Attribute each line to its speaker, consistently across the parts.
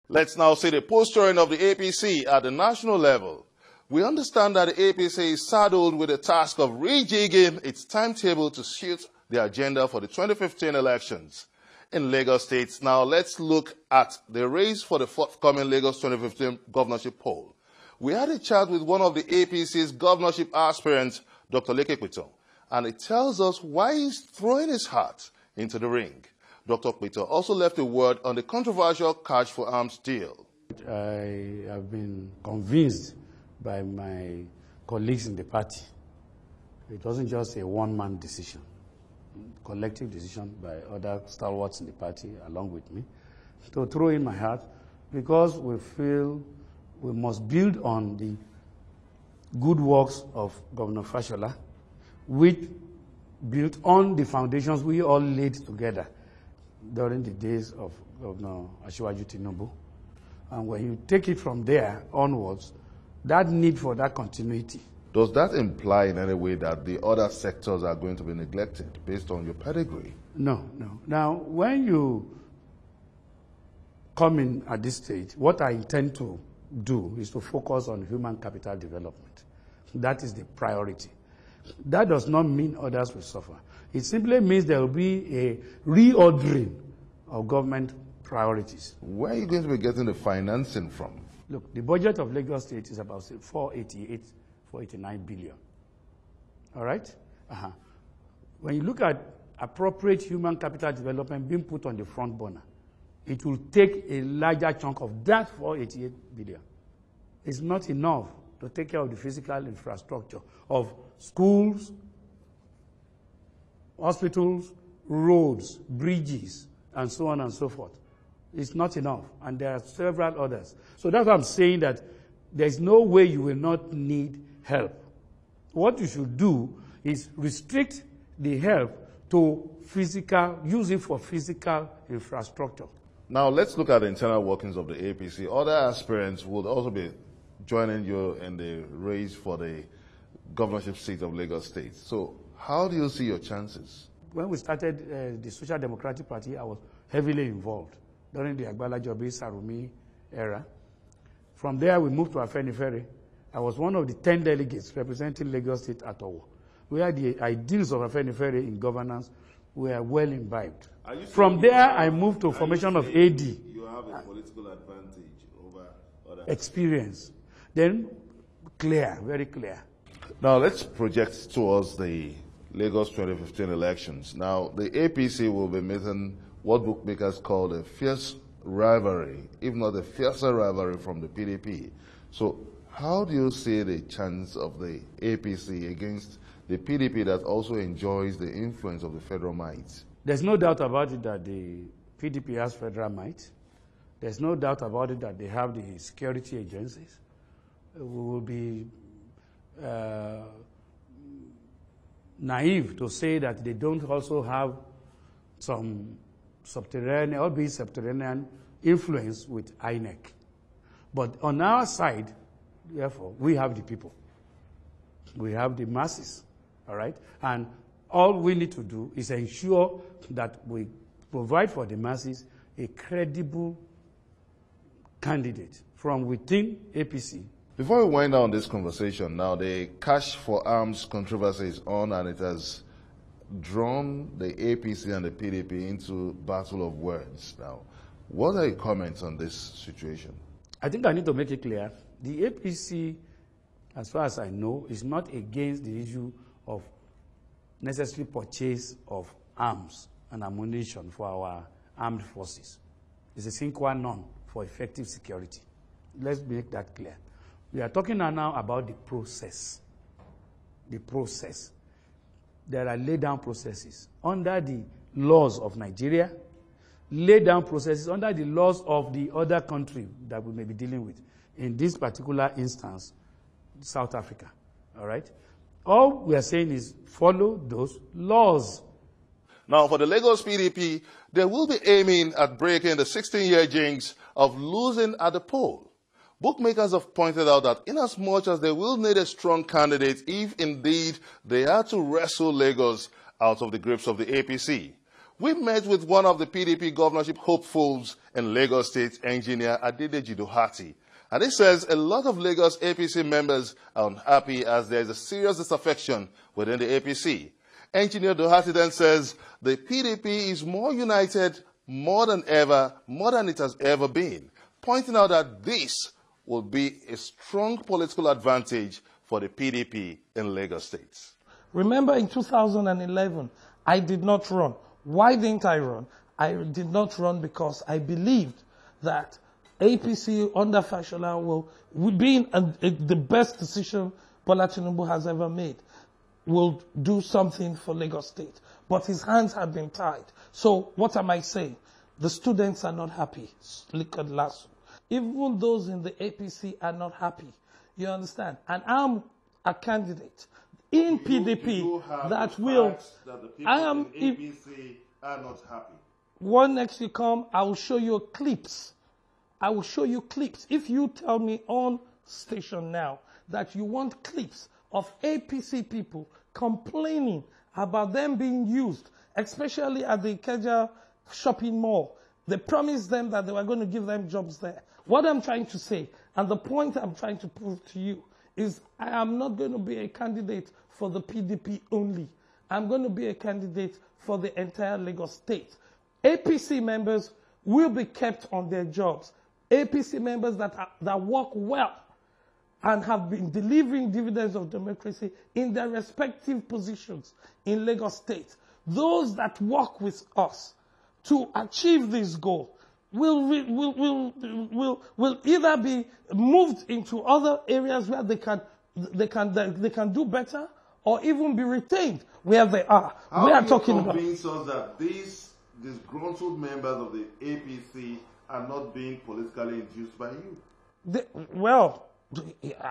Speaker 1: Let's now see the posturing of the APC at the national level. We understand that the APC is saddled with the task of rejigging its timetable to suit the agenda for the 2015 elections. In Lagos State, now let's look at the race for the forthcoming Lagos 2015 governorship poll. We had a chat with one of the APC's governorship aspirants, Dr. Lekekweto, and it tells us why he's throwing his heart into the ring. Dr. Kweto also left a word on the controversial cash for arms deal.
Speaker 2: I have been convinced by my colleagues in the party. It wasn't just a one-man decision, collective decision by other stalwarts in the party along with me to throw in my heart, because we feel we must build on the good works of Governor Fashola, which built on the foundations we all laid together during the days of Governor Asiwaju Tinubu. And when you take it from there onwards, that need for that continuity.
Speaker 1: Does that imply in any way that the other sectors are going to be neglected based on your pedigree?
Speaker 2: No, no. Now, when you come in at this stage, what I intend to do is to focus on human capital development. That is the priority. That does not mean others will suffer. It simply means there will be a reordering of government priorities.
Speaker 1: Where are you going to be getting the financing from?
Speaker 2: Look, the budget of Lagos State is about 489 billion. All right? When you look at appropriate human capital development being put on the front burner, it will take a larger chunk of that 488 billion. It's not enough to take care of the physical infrastructure of schools, hospitals, roads, bridges, and so on and so forth. It's not enough, and there are several others. So that's why I'm saying that there's no way you will not need help. What you should do is restrict the help to physical, use it for physical infrastructure.
Speaker 1: Now let's look at the internal workings of the APC. Other aspirants would also be joining you in the race for the governorship seat of Lagos State. So how do you see your chances?
Speaker 2: When we started the Social Democratic Party, I was heavily involved during the Agbala Jobi Sarumi era. From there, we moved to Afenifere. I was one of the 10 delegates representing Lagos State at Owo, where the ideals of Afenifere in governance were well imbibed. From there, I moved to formation of AD.
Speaker 1: You have a political advantage over other
Speaker 2: experience. Then, clear, very clear.
Speaker 1: Now, let's project towards the Lagos 2015 elections. Now, the APC will be meeting what bookmakers call a fierce rivalry, if not a fiercer rivalry from the PDP. So, how do you see the chance of the APC against the PDP that also enjoys the influence of the federal might?
Speaker 2: There's no doubt about it that the PDP has federal might. There's no doubt about it that they have the security agencies. We will be naive to say that they don't also have some subterranean, albeit subterranean, influence with INEC. But on our side, therefore, we have the people. We have the masses, all right? And all we need to do is ensure that we provide for the masses a credible candidate from within APC.
Speaker 1: Before we wind down this conversation, now the cash for arms controversy is on, and it has drawn the APC and the PDP into battle of words. Now, what are your comments on this situation?
Speaker 2: I think I need to make it clear. The APC, as far as I know, is not against the issue of necessary purchase of arms and ammunition for our armed forces. It's a sine qua non for effective security. Let's make that clear. We are talking now about the process. The process. There are laid-down processes under the laws of Nigeria, laid-down processes under the laws of the other country that we may be dealing with. In this particular instance, South Africa. All right? All we are saying is follow those laws.
Speaker 1: Now, for the Lagos PDP, they will be aiming at breaking the 16-year jinx of losing at the poll. Bookmakers have pointed out that inasmuch as they will need a strong candidate if indeed they are to wrestle Lagos out of the grips of the APC. We met with one of the PDP governorship hopefuls in Lagos State, Engineer Adedeji Doherty. And he says a lot of Lagos APC members are unhappy as there is a serious disaffection within the APC. Engineer Doherty then says the PDP is more united more than it has ever been, pointing out that this will be a strong political advantage for the PDP in Lagos State.
Speaker 3: Remember in 2011, I did not run. Why didn't I run? I did not run because I believed that APC under Fashola would be the best decision Bola Tinubu has ever made, will do something for Lagos State. But his hands have been tied. So what am I saying? The students are not happy. Look at last. Even those in the APC are not happy. You understand? And I'm a candidate in PDP that will.
Speaker 1: That the people in APC are not happy.
Speaker 3: When next you come, I will show you clips. I will show you clips. If you tell me on station now that you want clips of APC people complaining about them being used, especially at the Ikeja shopping mall, they promised them that they were going to give them jobs there. What I'm trying to say, and the point I'm trying to prove to you, is I am not going to be a candidate for the PDP only. I'm going to be a candidate for the entire Lagos State. APC members will be kept on their jobs. APC members that work well and have been delivering dividends of democracy in their respective positions in Lagos State. Those that work with us to achieve this goal will either be moved into other areas where they can do better, or even be retained where they are.
Speaker 1: How are you convince us that these disgruntled members of the APC are not being politically induced by you?
Speaker 3: Well,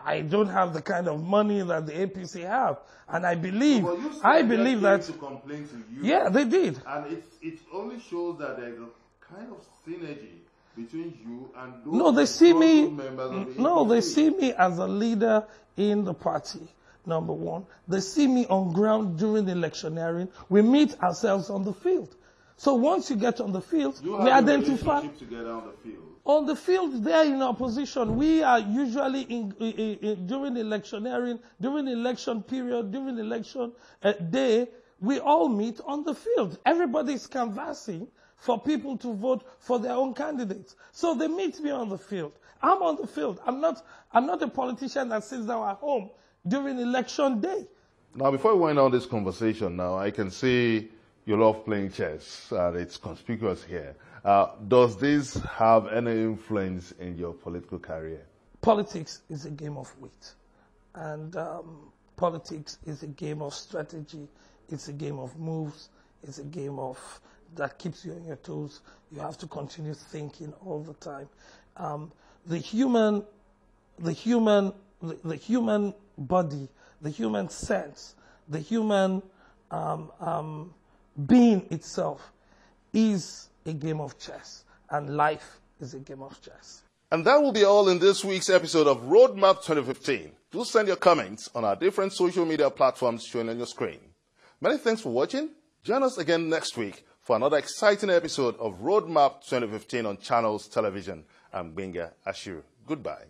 Speaker 3: I don't have the kind of money that the APC have, and I believe that
Speaker 1: to complain to you.
Speaker 3: Yeah, they did,
Speaker 1: and it only shows that there is a kind of synergy between you and those
Speaker 3: members of the
Speaker 1: APC.
Speaker 3: They see me as a leader in the party. Number one, they see me on ground during electioneering. We meet ourselves on the field. So once you get on the field, we identify.
Speaker 1: Together on the field.
Speaker 3: On the field, they are in opposition. We are usually during electioneering, during election period, during election day, we all meet on the field. Everybody is canvassing for people to vote for their own candidates. So they meet me on the field. I'm on the field. I'm not a politician that sits down at home during election day.
Speaker 1: Now, before we wind down this conversation, now I can see you love playing chess, and it's conspicuous here. Does this have any influence in your political career?
Speaker 3: Politics is a game of wit, and politics is a game of strategy. It's a game of moves. It's a game that keeps you on your toes. You have to continue thinking all the time. The human body, the human sense, the human being itself is a game of chess, and life is a game of chess.
Speaker 1: And that will be all in this week's episode of Roadmap 2015. Do send your comments on our different social media platforms showing on your screen. Many thanks for watching. Join us again next week for another exciting episode of Roadmap 2015 on Channels Television. I'm Gbenga Ashiru. Goodbye.